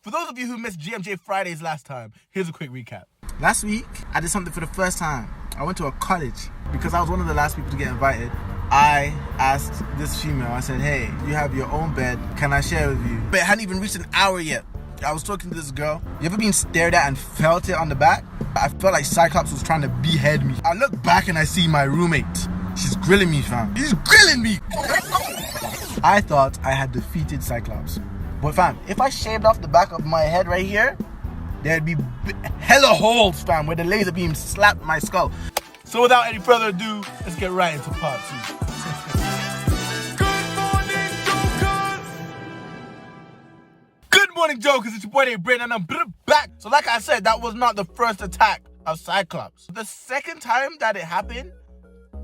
For those of you who missed GMJ Fridays last time, here's a quick recap. Last week, I did something for the first time. I went to a cottage because I was one of the last people to get invited. I asked this female, I said, hey, you have your own bed, can I share with you? But it hadn't even reached an hour yet. I was talking to this girl. You ever been stared at and felt it on the back? I felt like Cyclops was trying to behead me. I look back and I see my roommate. She's grilling me, fam. She's grilling me. I thought I had defeated Cyclops. But fam, if I shaved off the back of my head right here, there'd be hella holes, fam, where the laser beam slapped my skull. So without any further ado, let's get right into part 2. Good morning, Jokers. It's your boy, Brain, and I'm back. So like I said, that was not the first attack of Cyclops. The second time that it happened,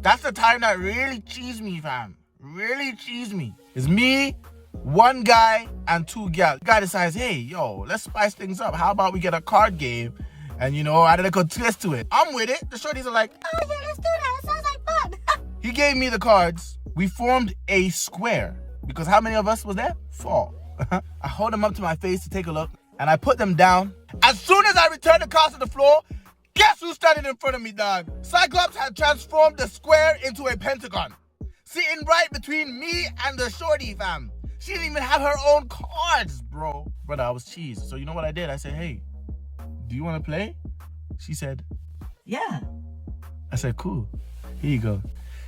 that's the time that really cheesed me, fam. Really cheesed me. It's me, one guy, and two gals. The guy decides, hey, yo, let's spice things up. How about we get a card game and, you know, add a little twist to it? I'm with it. The shorties are like, oh, yeah, let's do that. It sounds like fun. He gave me the cards. We formed a square. Because how many of us was there? 4. I hold them up to my face to take a look, and I put them down. As soon as I return the cards to the floor, guess who's standing in front of me, dog? Cyclops had transformed the square into a pentagon, sitting right between me and the shorty, fam. She didn't even have her own cards, bro. Brother, I was cheesed. So you know what I did? I said, hey, do you want to play? She said, yeah. I said, cool. Here you go.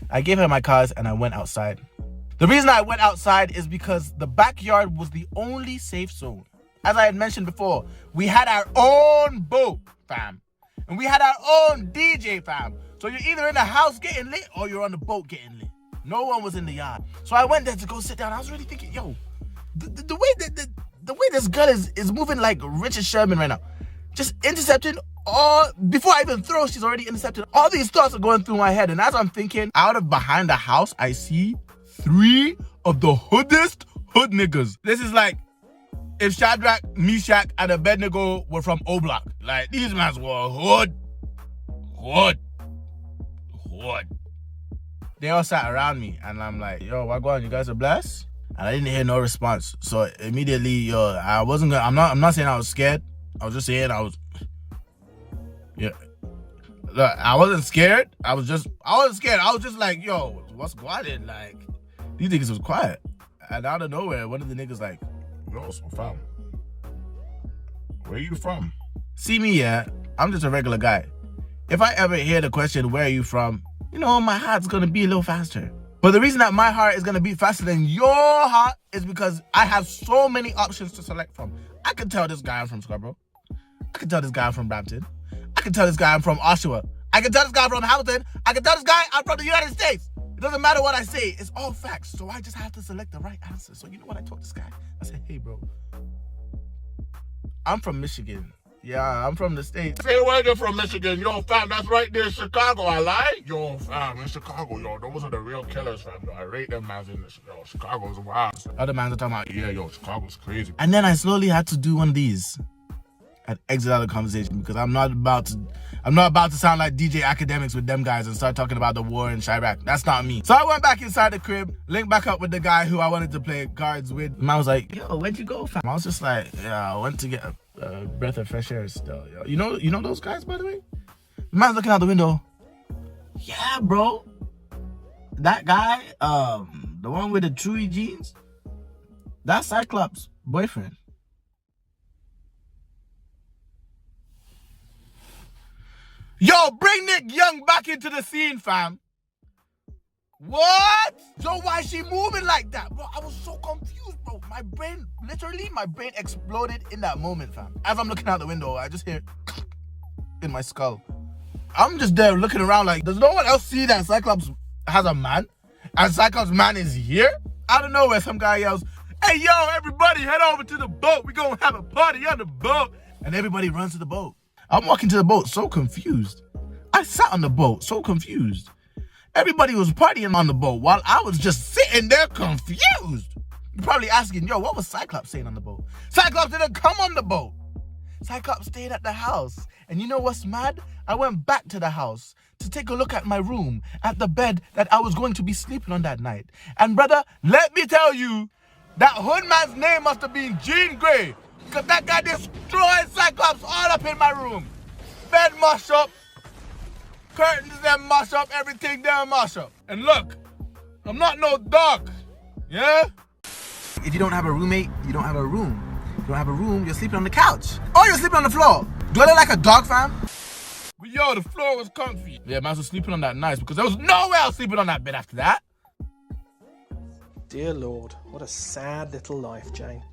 I gave her my cards and I went outside. The reason I went outside is because the backyard was the only safe zone. As I had mentioned before, we had our own boat, fam. And we had our own DJ, fam. So you're either in the house getting lit or you're on the boat getting lit. No one was in the yard. So I went there to go sit down. I was really thinking, yo, the way this girl is moving like Richard Sherman right now. Just intercepting all, before I even throw, she's already intercepted. All these thoughts are going through my head. And as I'm thinking, out of behind the house, I see 3 of the hoodest hood niggas. This is like if Shadrach, Meshach, and Abednego were from O-Block. Like, these mans were hood. They all sat around me, and I'm like, yo, wagwan, you guys are blessed? And I didn't hear no response. So immediately, yo, I wasn't gonna, I'm not saying I was scared. I was just saying yeah. Look, I wasn't scared. I wasn't scared. I was just like, yo, what's going on? Like, these niggas was quiet. And out of nowhere, one of the niggas like, yo, so fam, where you from? See me, yeah, I'm just a regular guy. If I ever hear the question, where are you from? You know, my heart's gonna beat a little faster. But the reason that my heart is gonna beat faster than your heart is because I have so many options to select from. I can tell this guy I'm from Scarborough. I can tell this guy I'm from Brampton. I can tell this guy I'm from Oshawa. I can tell this guy I'm from Hamilton. I can tell this guy I'm from the United States. It doesn't matter what I say. It's all facts. So I just have to select the right answer. So you know what I told this guy? I said, hey, bro, I'm from Michigan. Yeah, I'm from the States. Say where you're from, Michigan. Yo, fam, that's right there in Chicago. I lie? Yo, fam, in Chicago, yo, those are the real killers, fam. Yo, I rate them mans in this. Yo, Chicago's wild. Other mans are talking about, yeah, yo, Chicago's crazy. And then I slowly had to do one of these and exit out of the conversation because I'm not about to sound like DJ Academics with them guys and start talking about the war in Chirac. That's not me. So I went back inside the crib, linked back up with the guy who I wanted to play cards with. The man was like, yo, where'd you go, fam? I was just like, yeah, I went to get a breath of fresh air still. Yo. You know those guys, by the way? The man's looking out the window. Yeah, bro. That guy, the one with the Chewy jeans, that's Cyclops' boyfriend. Yo, bring Nick Young back into the scene, fam. What? Yo, why is she moving like that? Bro, I was so confused, bro. My brain exploded in that moment, fam. As I'm looking out the window, I just hear in my skull. I'm just there looking around like, does no one else see that Cyclops has a man? And Cyclops' man is here? Out of nowhere, some guy yells, hey, yo, everybody, head over to the boat. We're going to have a party on the boat. And everybody runs to the boat. I'm walking to the boat so confused. I sat on the boat so confused. Everybody was partying on the boat while I was just sitting there confused. You're probably asking, yo, what was Cyclops saying on the boat? Cyclops didn't come on the boat. Cyclops stayed at the house. And you know what's mad? I went back to the house to take a look at my room, at the bed that I was going to be sleeping on that night. And brother, let me tell you, that hood man's name must have been Jean Grey. Because that guy destroyed Cyclops all up in my room. Bed mush up. Curtains them mush up. Everything them mush up. And look, I'm not no dog. Yeah? If you don't have a roommate, you don't have a room. If you don't have a room, you're sleeping on the couch. Or you're sleeping on the floor. Do I look like a dog, fam? But yo, the floor was comfy. Yeah, man, I was sleeping on that nice because there was no way I was sleeping on that bed after that. Dear Lord, what a sad little life, Jane.